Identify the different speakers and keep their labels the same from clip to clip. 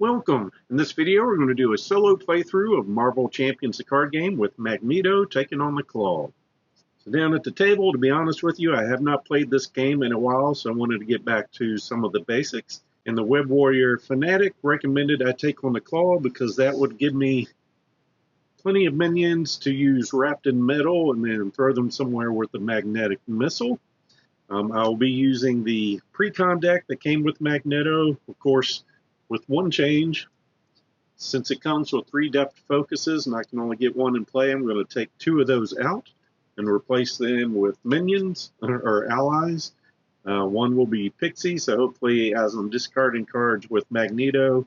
Speaker 1: Welcome! In this video we're going to do a solo playthrough of Marvel Champions the card game with Magneto taking on the KLAW. So down at the table, to be honest with you, I have not played this game in a while, so I wanted to get back to some of the basics. And the Web Warrior Fanatic recommended I take on the KLAW because that would give me plenty of minions to use wrapped in metal and then throw them somewhere with a magnetic missile. I'll be using the pre-con deck that came with Magneto, of course, with one change. Since it comes with 3 depth focuses and I can only get 1 in play, I'm going to take 2 of those out and replace them with minions or allies. One will be Pixie, so hopefully as I'm discarding cards with Magneto,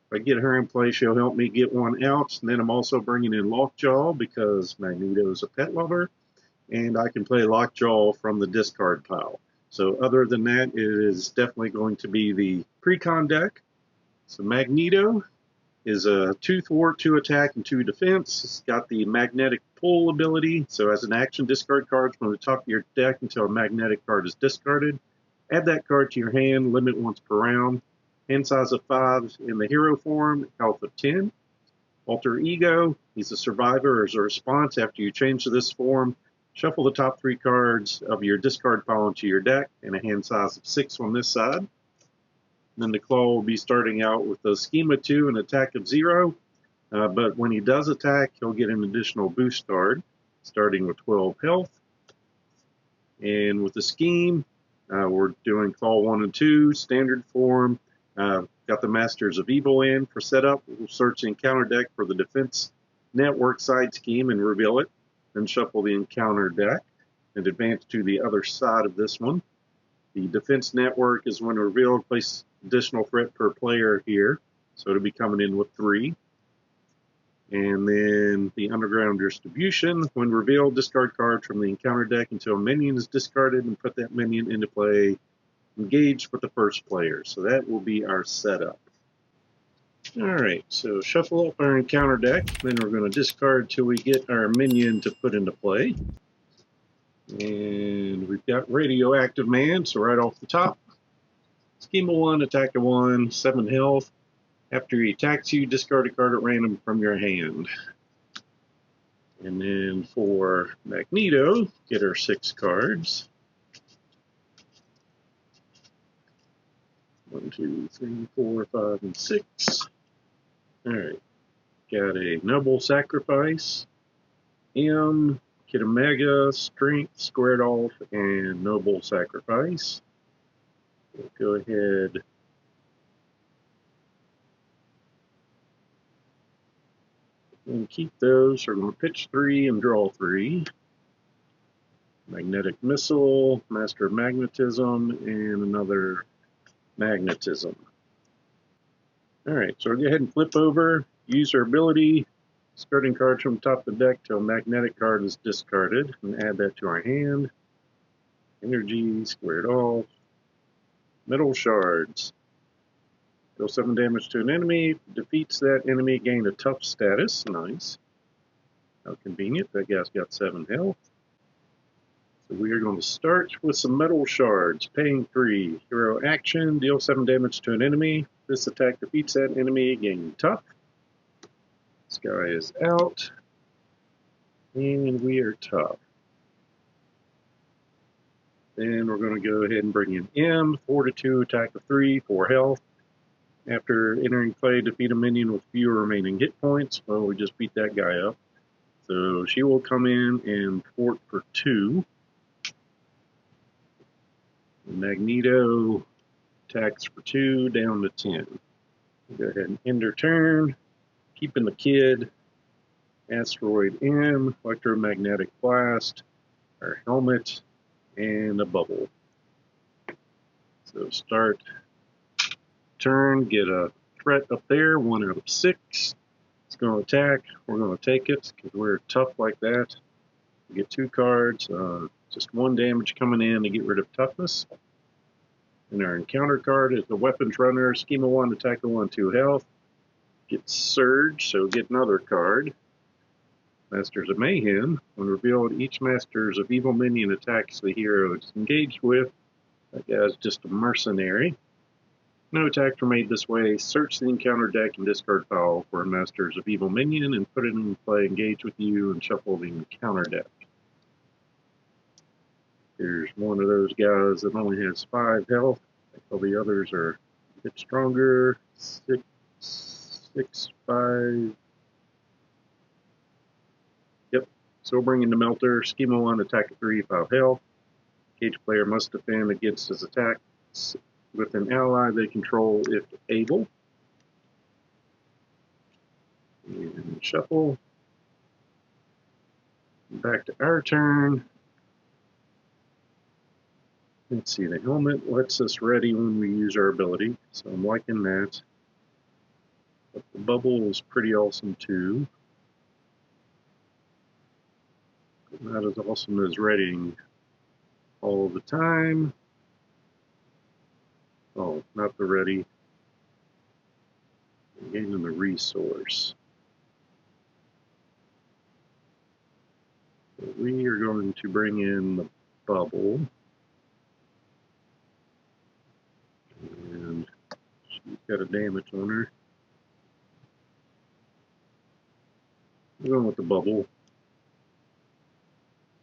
Speaker 1: if I get her in play, she'll help me get 1 out. And then I'm also bringing in Lockjaw because Magneto is a pet lover, and I can play Lockjaw from the discard pile. So other than that, it is definitely going to be the pre-con deck. So Magneto is a 2 thwart, 2 attack, and 2 defense. It's got the magnetic pull ability. So as an action, discard cards from the top of your deck until a magnetic card is discarded. Add that card to your hand, limit once per round. Hand size of 5 in the hero form, health of 10. Alter Ego, he's a survivor. As a response, after you change to this form, shuffle the top 3 cards of your discard pile into your deck and a hand size of 6 on this side. Then the KLAW will be starting out with a schema 2 and attack of 0. But when he does attack, he'll get an additional boost card, starting with 12 health. And with the scheme, we're doing KLAW 1 and 2, standard form. Got the Masters of Evil in for setup. We'll search the encounter deck for the Defense Network side scheme and reveal it. Then shuffle the encounter deck and advance to the other side of this one. The Defense Network is when revealed, place additional threat per player here. So it'll be coming in with 3. And then the Underground Distribution, when revealed, discard cards from the encounter deck until a minion is discarded and put that minion into play engaged with the first player. So that will be our setup. Alright, so shuffle up our encounter deck, then we're going to discard till we get our minion to put into play. And we've got Radioactive Man, so right off the top. Schema 1, attack of 1, 7 health. After he attacks you, discard a card at random from your hand. And then for Magneto, get our 6 cards. 1, 2, 3, 4, 5, and 6. Alright. Got a Noble Sacrifice, M, Kid Omega, Strength, Squared Off, and Noble Sacrifice. We'll go ahead and keep those. We're going to pitch 3 and draw 3. Magnetic Missile, Master of Magnetism, and another Magnetism. Alright, so we'll go ahead and flip over, use our ability, discarding cards from the top of the deck till a magnetic card is discarded, and add that to our hand. Energy, Squared Off. Metal Shards. Deal 7 damage to an enemy. Defeats that enemy, gain a tough status. Nice. How convenient. That guy's got 7 health. So we are going to start with some Metal Shards. Paying 3. Hero action. Deal 7 damage to an enemy. This attack defeats that enemy, gain tough. This guy is out. And we are tough. Then we're going to go ahead and bring in M, 4 to 2, attack of 3, 4 health. After entering play, defeat a minion with fewer remaining hit points. Well, we just beat that guy up. So she will come in and thwart for 2. Magneto attacks for 2, down to 10. We'll go ahead and end her turn. Keeping the kid. Asteroid M, Electromagnetic Blast, our helmet, and a bubble. So start turn, get a threat up there, 1 out of 6. It's going to attack. We're going to take it because we're tough like that. We get 2 cards, just 1 damage coming in to get rid of toughness. And our encounter card is the Weapons Runner, Schema 1, attack of 1, 2 health. Get Surge, so get another card. Masters of Mayhem. When revealed, each Masters of Evil minion attacks the hero it's engaged with. That guy's just a mercenary. No attacks are made this way. Search the encounter deck and discard file for a Masters of Evil minion and put it in play, engage with you, and shuffle the encounter deck. Here's one of those guys that only has 5 health. All the others are a bit stronger. 6, 5. Yep. So we'll bring in the Melter. Schema 1, attack at 3, 5 health. Each player must defend against his attacks with an ally they control if able. And shuffle. Back to our turn. Let's see, the helmet lets us ready when we use our ability, so I'm liking that. But the bubble is pretty awesome too. Not as awesome as readying all the time. Oh, not the ready. Gaining the resource. So we are going to bring in the bubble. And she's got a damage on her. I'm going with the bubble.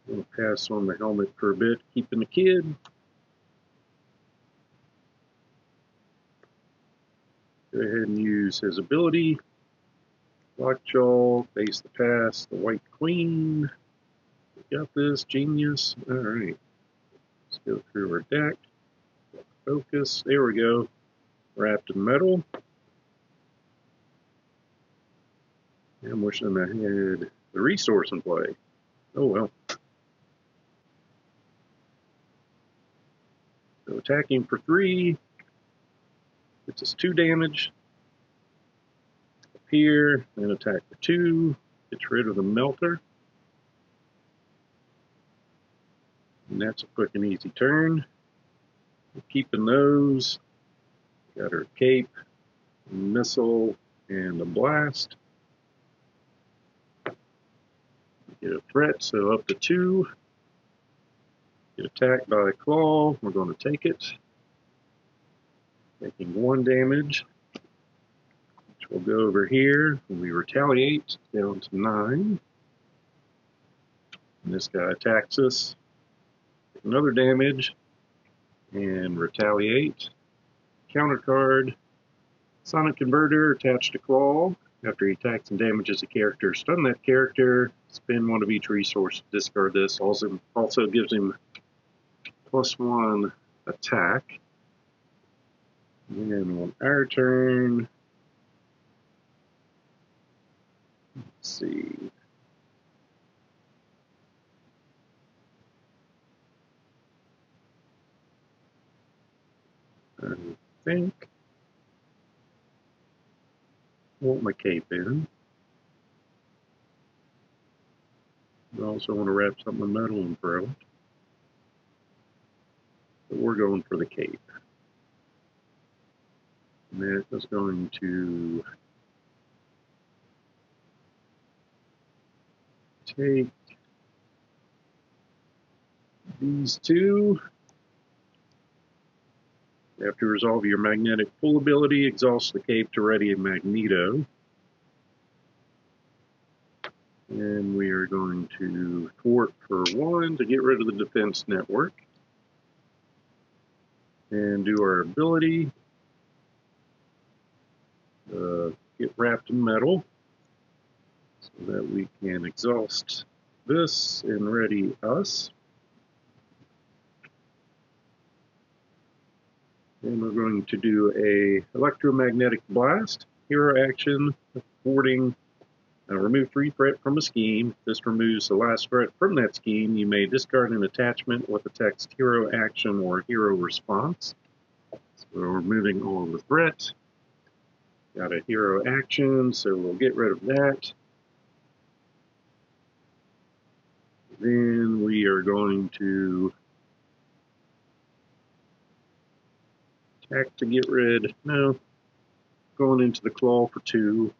Speaker 1: I'm going to pass on the helmet for a bit, keeping the kid. Go ahead and use his ability. Lockjaw, face the pass, the White Queen. We got this, genius. Alright. Let's go through our deck. Focus. There we go. Wrapped in metal. I'm wishing I had the resource in play. Oh well. So attacking for 3. Gets us 2 damage. Up here, and attack for 2. Gets rid of the Melter. And that's a quick and easy turn. Keeping those. Got her cape, missile, and a blast. Get a threat, so up to 2. Get attacked by a claw. We're going to take it. Taking 1 damage. Which will go over here. And we retaliate down to 9. And this guy attacks us. Take another damage. And retaliate. Counter card. Sonic Converter attached to claw. After he attacks and damages a character, stun that character. Spend 1 of each resource to discard this. Also gives him +1 attack. And on our turn, let's see. I think I want my cape in. I also want to wrap something in metal and throw it. But we're going for the cape. And that is going to take these 2. After resolve your magnetic full ability, exhaust the cape to ready a Magneto. And we are going to thwart for 1 to get rid of the defense network. And do our ability. Get wrapped in metal so that we can exhaust this and ready us. And we're going to do a electromagnetic blast, hero action, thwarting. Remove 3 threat from a scheme. This removes the last threat from that scheme. You may discard an attachment with the text hero action or hero response. So we're removing all of the threat. Got a hero action, so we'll get rid of that. Then we are going to attack to get rid. No. Going into the claw for 2.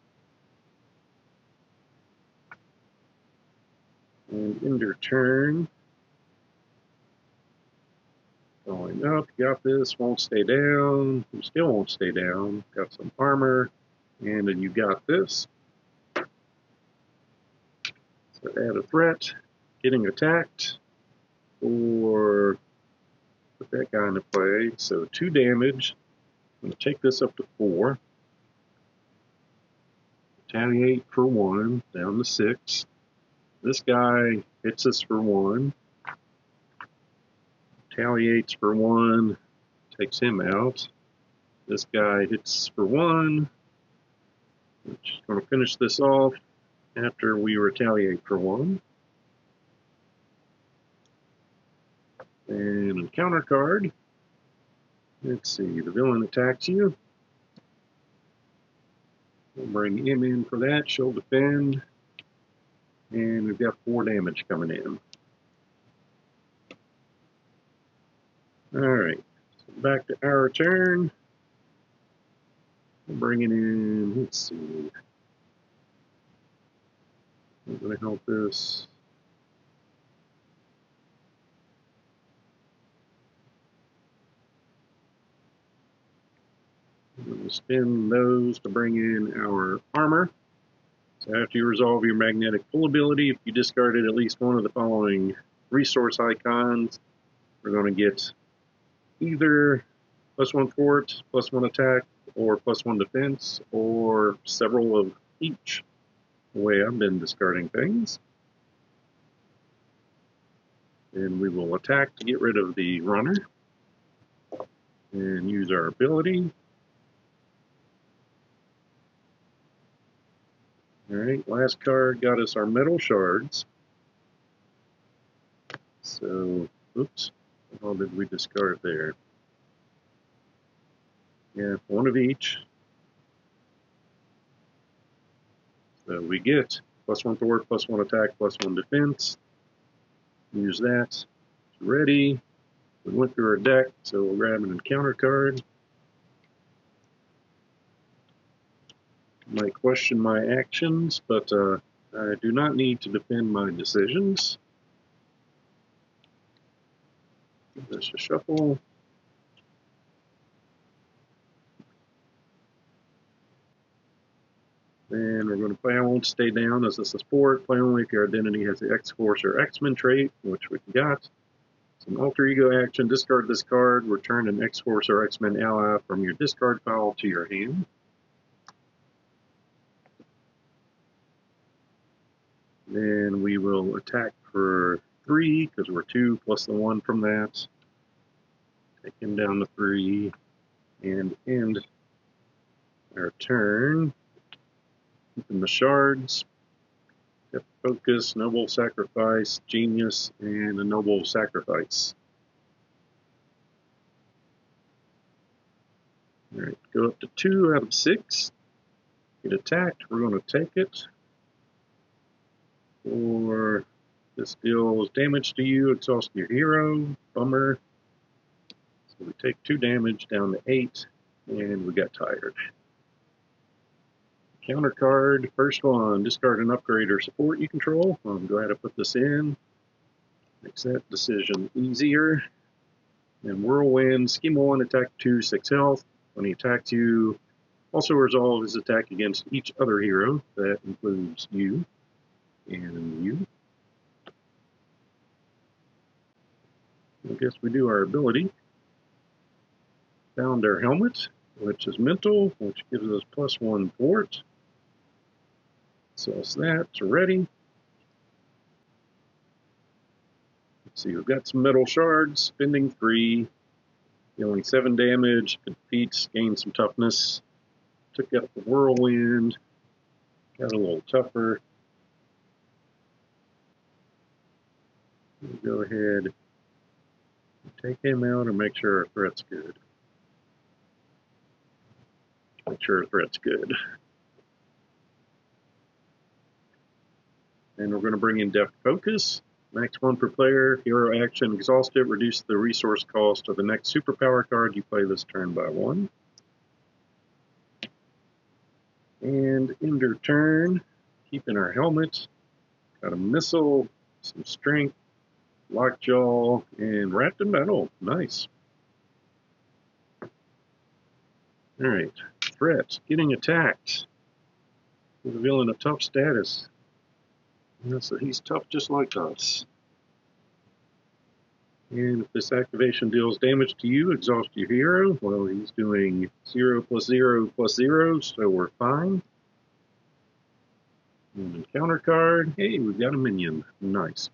Speaker 1: And end your turn. Going up, got this, won't stay down. You still won't stay down. Got some armor, and then you got this. So add a threat, getting attacked, or put that guy into play. So 2 damage. I'm going to take this up to 4. Retaliate for 1, down to 6. This guy hits us for 1. Retaliates for 1, takes him out. This guy hits for 1. We're just going to finish this off after we retaliate for 1. And a counter card. Let's see, the villain attacks you. We'll bring him in for that. She'll defend. And we've got 4 damage coming in. Alright, so back to our turn. We're bringing in, let's see. I'm going to help this. We'll spin those to bring in our armor. So after you resolve your magnetic pull ability, if you discarded at least one of the following resource icons, we're going to get either +1 fort, +1 attack, or +1 defense, or several of each, the way I've been discarding things. And we will attack to get rid of the runner, and use our ability. Alright, last card got us our metal shards. So, oops, how did we discard there? Yeah, 1 of each. So we get +1 fort, +1 attack, +1 defense. Use that. Ready. We went through our deck, so we'll grab an encounter card. Might question my actions, but I do not need to defend my decisions. Give this a shuffle. Then we're going to play I Won't Stay Down as a support. Play only if your identity has the X-Force or X-Men trait, which we got. Some alter ego action. Discard this card. Return an X-Force or X-Men ally from your discard pile to your hand. Then we will attack for 3 because we're 2 plus the 1 from that. Take him down to 3 and end our turn. Keeping the shards. Got Focus, Noble Sacrifice, Genius, and a Noble Sacrifice. Alright, go up to 2 out of 6. Get attacked, we're going to take it. Or this deals damage to you, exhaust your hero. Bummer. So we take 2 damage down to 8, and we got tired. Counter card, first one, discard an upgrade or support you control. I'm glad I put this in. Makes that decision easier. And Whirlwind, scheme 1, attack 2, 6 health. When he attacks you, also resolve his attack against each other hero. That includes you and you. I guess we do our ability. Found our helmet, which is mental, which gives us +1 fort. So it's that, it's ready. Let's see, we've got some metal shards, spending 3, dealing 7 damage, defeats, gain some toughness. Took out the Whirlwind, got a little tougher. We'll go ahead and take him out and make sure our threat's good. Make sure our threat's good. And we're going to bring in Depth Focus. Max 1 per player, hero action exhausted, reduce the resource cost of the next superpower card you play this turn by 1. And end your turn, keeping our helmet. Got a missile, some strength, lockjaw, and wrapped in metal. Nice. Alright, threats, getting attacked. Revealing a tough status. So he's tough just like us. And if this activation deals damage to you, exhaust your hero. Well, he's doing 0 plus 0 plus 0, so we're fine. And encounter card. Hey, we've got a minion. Nice.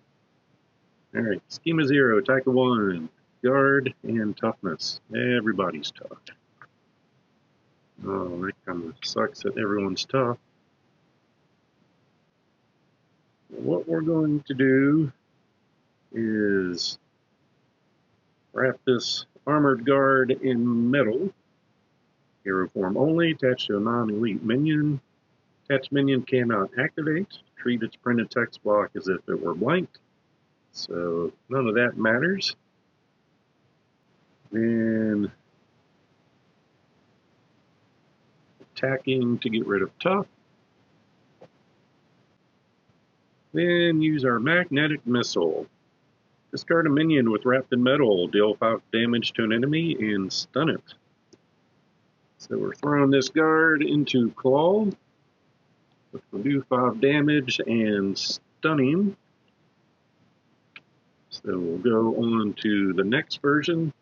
Speaker 1: Alright, schema 0, attack of 1, guard, and toughness. Everybody's tough. Oh, that kind of sucks that everyone's tough. What we're going to do is wrap this armored guard in metal. Hero form only, attached to a non-elite minion. Attached minion cannot activate. Treat its printed text block as if it were blank. So none of that matters. Then attacking to get rid of tough. Then use our magnetic missile. Discard a minion with wrapped in metal, deal 5 damage to an enemy, and stun it. So we're throwing this guard into KLAW, which will do 5 damage and stun him. So we'll go on to the next version.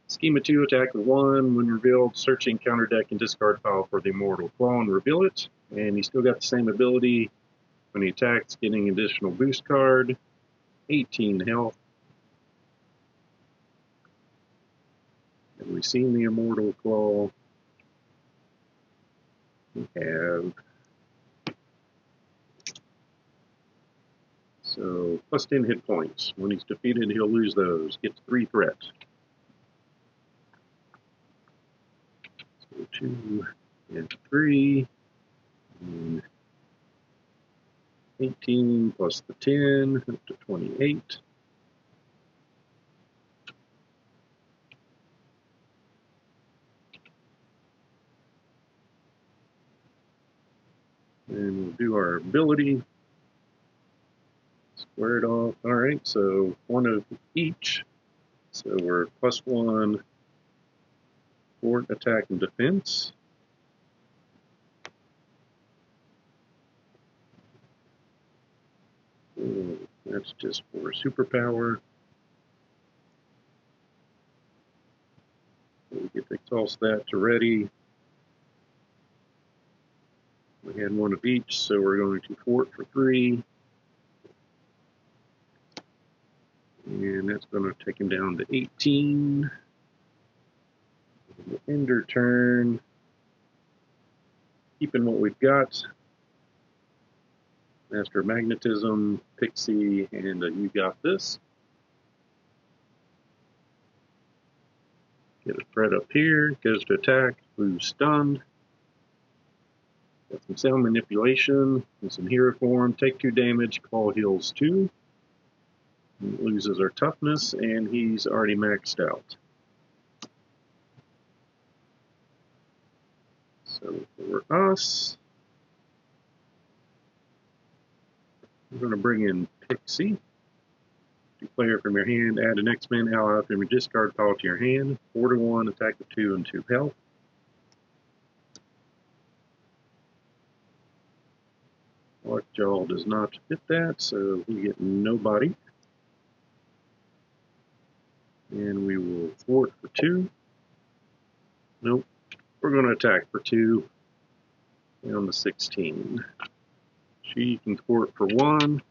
Speaker 1: Schema 2, attack with 1. When revealed, search the encounter deck and discard file for the Immortal KLAW and reveal it. And he's still got the same ability. When he attacks, getting an additional boost card, 18 health. Have we seen the Immortal KLAW? We have. So, plus 10 hit points. When he's defeated, he'll lose those. Gets 3 threats. So 2 and 3. And 18 plus the 10, up to 28. And we'll do our ability. Square it off. Alright, so 1 of each. So we're plus 1 fort, attack, and defense. Oh, that's just for superpower. We get to toss that to ready. We had 1 of each, so we're going to fort for 3. And that's going to take him down to 18. Ender turn. Keeping what we've got. Master Magnetism, Pixie, and you got this. Get a threat up here, goes to attack, lose stunned. Got some sound manipulation and some hero form. Take 2 damage, KLAW heals 2. He loses our toughness, and he's already maxed out. So for us, we're going to bring in Pixie. Declare from your hand, add an X-Men ally from your discard pile to your hand. 4 to 1, attack with 2 and 2 health. Lockjaw does not fit that, so we get nobody. And we will thwart for 2. Nope. We're going to attack for 2. Down to 16. She can thwart for 1.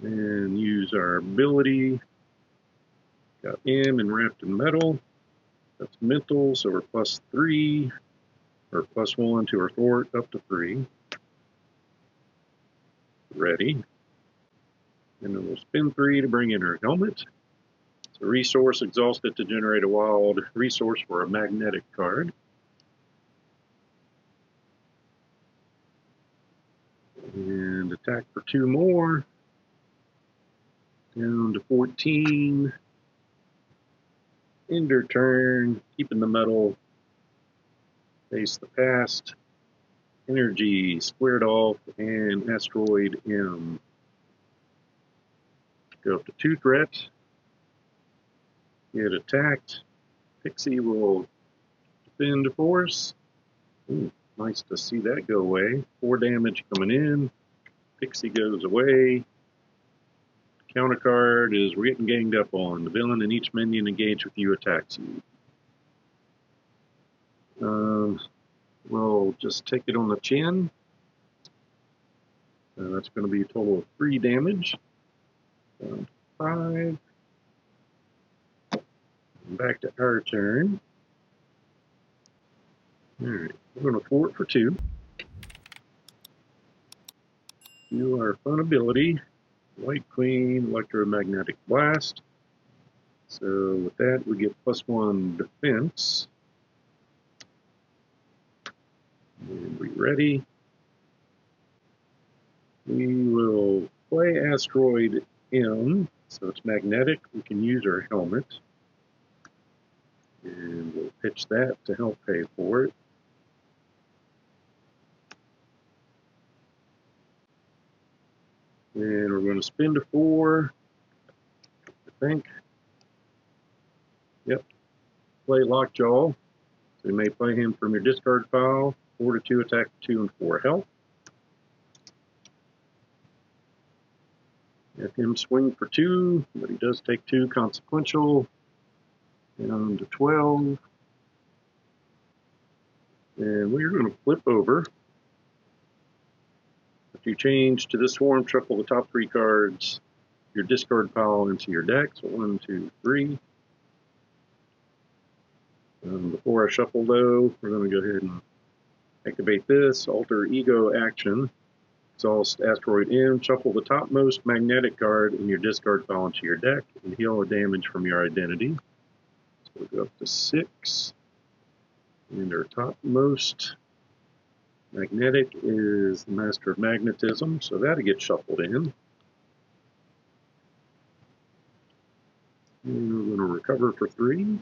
Speaker 1: And use our ability. Got M and wrapped in metal. That's mental, so we're plus 3. Or plus 1 to our thwart, up to 3. Ready. And then we'll spin 3 to bring in our helmet. So resource exhausted to generate a wild resource for a magnetic card. And attack for 2 more. Down to 14. Ender turn, keeping the metal. Face the past. Energy squared off, and asteroid M. Go up to 2 threats. Get attacked. Pixie will defend for us. Ooh, nice to see that go away. 4 damage coming in. Pixie goes away. Counter card is we're getting ganged up on. The villain and each minion engaged with you attacks you. We'll just take it on the chin. That's going to be a total of 3 damage. 5. Back to our turn. Alright, we're going to fort for 2. Do our fun ability. White Queen, Electromagnetic Blast. So with that, we get +1 defense. And we're ready. We will play Asteroid M. So it's magnetic. We can use our helmet. And we'll pitch that to help pay for it. And we're going to spin to 4, I think. Yep. Play Lockjaw. So you may play him from your discard pile. 4 to 2 attack, 2 and 4 health. Have him swing for 2, but he does take 2 consequential. Down to 12. And we're going to flip over. If you change to this form, shuffle the top 3 cards, your discard pile into your deck. So 1, 2, 3. Before I shuffle though, we're going to go ahead and activate this alter ego action. Exhaust Asteroid M, shuffle the topmost magnetic card in your discard pile into your deck and heal a damage from your identity. So we'll go up to 6. And our topmost magnetic is the Master of Magnetism, so that'll get shuffled in. And we're going to recover for 3.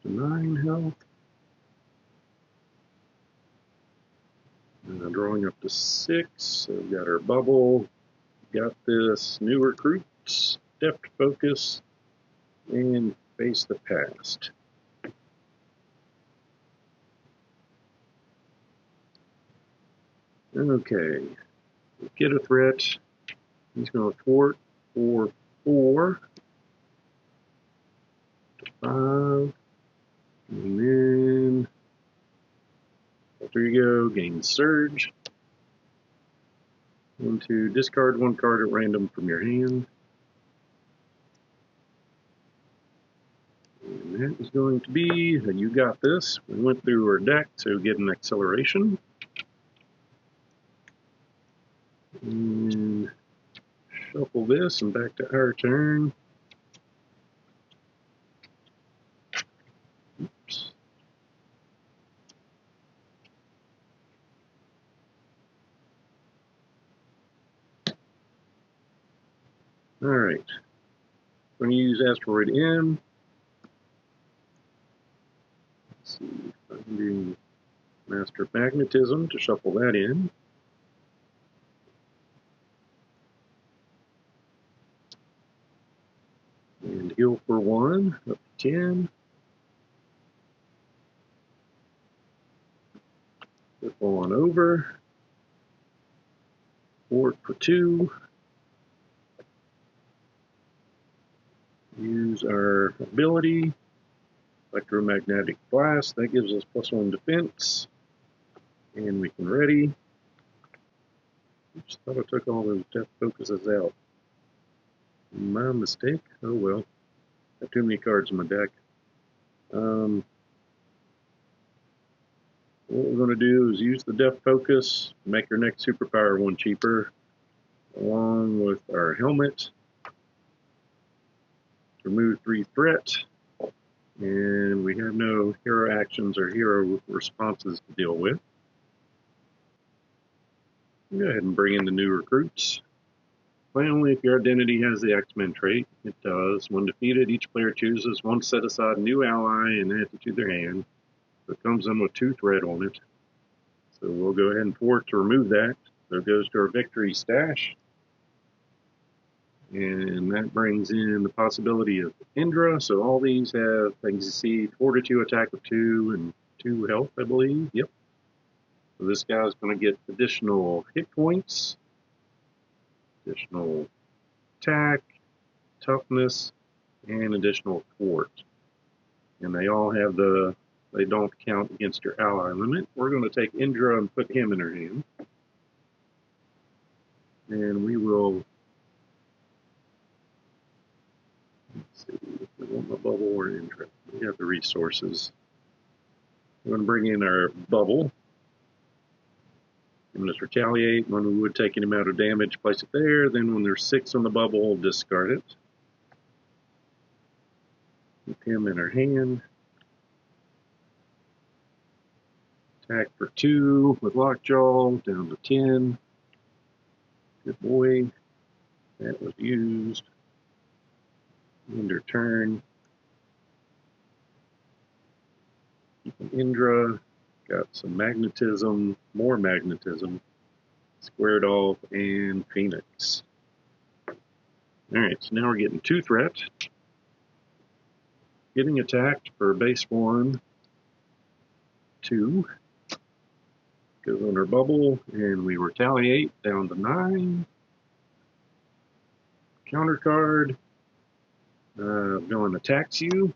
Speaker 1: To 9 health. And drawing up to 6, so we've got our bubble. Got this new recruits, depth focus, and face the past. Okay, get a threat. He's going to thwart for 4 to 5, and then there you go. Gain surge. And to discard 1 card at random from your hand. And that is going to be, you got this. We went through our deck to get an acceleration. And shuffle this and back to our turn. Oops. Alright. I'm going to use Asteroid M. Let's see, finding Master of Magnetism to shuffle that in. And heal for 1, up to 10. Flip on over. Fort for 2. Use our ability, Electromagnetic Blast. That gives us +1 defense. And we can ready. Oops, thought I took all those depth focuses out. My mistake. Oh well. Got too many cards in my deck. What we're going to do is use the depth focus, make our next superpower 1 cheaper, along with our helmet. Remove 3 threat, and we have no hero actions or hero responses to deal with. Go ahead and bring in the new recruits. Play only if your identity has the X-Men trait. It does. When defeated, each player chooses 1 set-aside new ally and add it to their hand. It comes in with 2 threat on it. So we'll go ahead and forward to remove that. So it goes to our victory stash. And that brings in the possibility of Indra. So all these have things you see, Fortitude, attack of 2, and 2 health, I believe. Yep. So this guy's going to get additional hit points, additional attack, toughness, and additional fort. And they all have they don't count against your ally limit. We're going to take Indra and put him in her hand. And we will, let's see, if we want the bubble or Indra. We have the resources. We're going to bring in our bubble. And just retaliate. When we would take any amount of damage, place it there. Then when there's 6 on the bubble, discard it. Keep him in our hand. Attack for 2 with Lockjaw, down to 10. Good boy. That was used. End her turn. Keep an Indra. Got some magnetism, more magnetism. Squared off, and Phoenix. Alright, so now we're getting 2 threat. Getting attacked for base 1, 2. Goes on our bubble, and we retaliate down to 9. Counter card. Villain attacks you.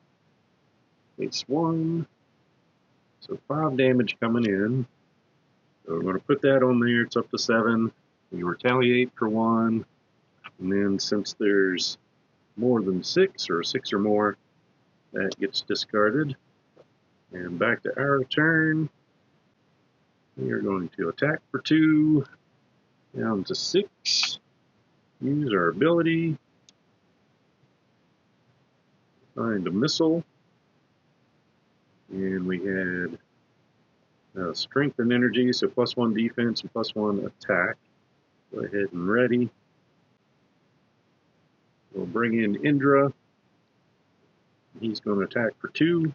Speaker 1: Base 1. So 5 damage coming in. So we're going to put that on there. It's up to 7. We retaliate for 1. And then since there's more than 6 or 6 or more, that gets discarded. And back to our turn. We are going to attack for 2. Down to 6. Use our ability. Find a missile. And we had strength and energy, so +1 defense and +1 attack. Go ahead and ready. We'll bring in Indra. He's going to attack for 2.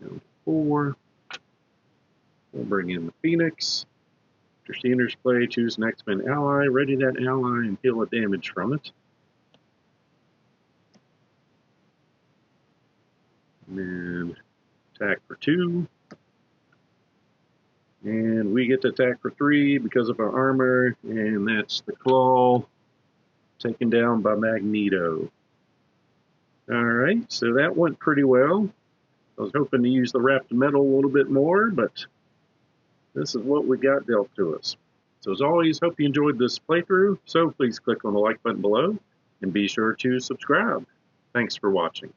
Speaker 1: Down to 4. We'll bring in the Phoenix. After Standard's play, choose an X-Men ally. Ready that ally and heal a damage from it. And then attack for 2. And we get to attack for 3 because of our armor, and that's the KLAW taken down by Magneto. Alright, so that went pretty well. I was hoping to use the wrapped metal a little bit more, but this is what we got dealt to us. So as always, hope you enjoyed this playthrough. So please click on the like button below and be sure to subscribe. Thanks for watching.